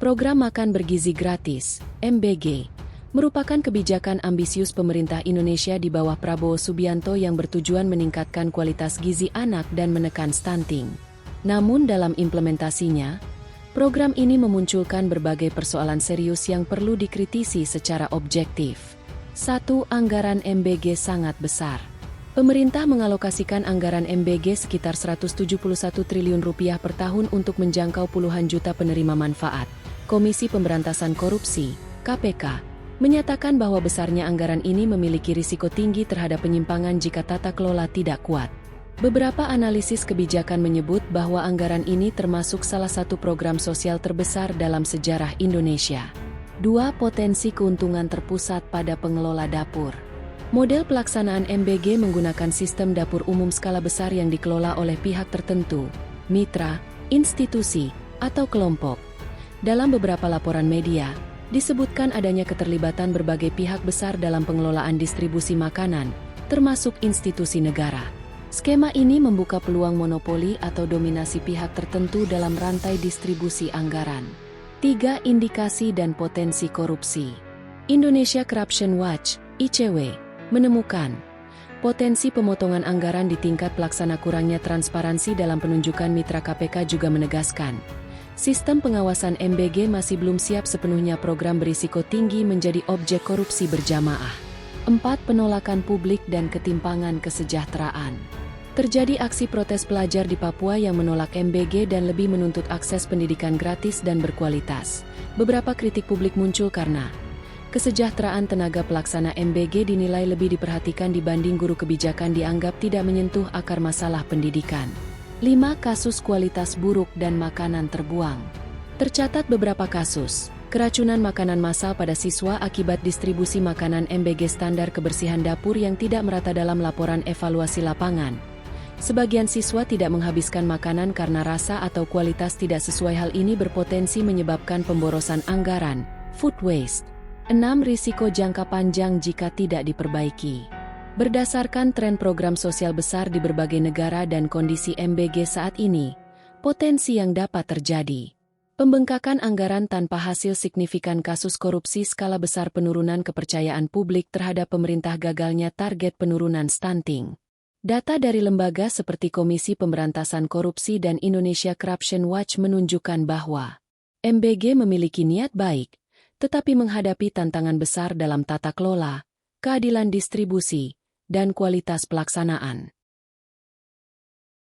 Program Makan Bergizi Gratis, MBG, merupakan kebijakan ambisius pemerintah Indonesia di bawah Prabowo Subianto yang bertujuan meningkatkan kualitas gizi anak dan menekan stunting. Namun dalam implementasinya, program ini memunculkan berbagai persoalan serius yang perlu dikritisi secara objektif. 1. Anggaran MBG sangat besar. Pemerintah mengalokasikan anggaran MBG sekitar Rp171 triliun per tahun untuk menjangkau puluhan juta penerima manfaat. Komisi Pemberantasan Korupsi, KPK, menyatakan bahwa besarnya anggaran ini memiliki risiko tinggi terhadap penyimpangan jika tata kelola tidak kuat. Beberapa analisis kebijakan menyebut bahwa anggaran ini termasuk salah satu program sosial terbesar dalam sejarah Indonesia. 2. Potensi keuntungan terpusat pada pengelola dapur. Model pelaksanaan MBG menggunakan sistem dapur umum skala besar yang dikelola oleh pihak tertentu, mitra, institusi, atau kelompok. Dalam beberapa laporan media, disebutkan adanya keterlibatan berbagai pihak besar dalam pengelolaan distribusi makanan, termasuk institusi negara. Skema ini membuka peluang monopoli atau dominasi pihak tertentu dalam rantai distribusi anggaran. 3. Indikasi dan potensi korupsi. Indonesia Corruption Watch, ICW, menemukan potensi pemotongan anggaran di tingkat pelaksana. Kurangnya transparansi dalam penunjukan mitra KPK juga menegaskan sistem pengawasan MBG masih belum siap sepenuhnya. Program berisiko tinggi menjadi objek korupsi berjamaah. 4. Penolakan publik dan ketimpangan kesejahteraan. Terjadi aksi protes pelajar di Papua yang menolak MBG dan lebih menuntut akses pendidikan gratis dan berkualitas. Beberapa kritik publik muncul karena kesejahteraan tenaga pelaksana MBG dinilai lebih diperhatikan dibanding guru. Kebijakan dianggap tidak menyentuh akar masalah pendidikan. 5. Kasus kualitas buruk dan makanan terbuang. Tercatat beberapa kasus keracunan makanan massal pada siswa akibat distribusi makanan MBG. Standar kebersihan dapur yang tidak merata. Dalam laporan evaluasi lapangan, sebagian siswa tidak menghabiskan makanan karena rasa atau kualitas tidak sesuai. Hal ini berpotensi menyebabkan pemborosan anggaran, food waste. 6. Risiko jangka panjang jika tidak diperbaiki. Berdasarkan tren program sosial besar di berbagai negara dan kondisi MBG saat ini, potensi yang dapat terjadi: pembengkakan anggaran tanpa hasil signifikan, kasus korupsi skala besar, penurunan kepercayaan publik terhadap pemerintah, gagalnya target penurunan stunting. Data dari lembaga seperti Komisi Pemberantasan Korupsi dan Indonesia Corruption Watch menunjukkan bahwa MBG memiliki niat baik, tetapi menghadapi tantangan besar dalam tata kelola, keadilan distribusi, dan kualitas pelaksanaan.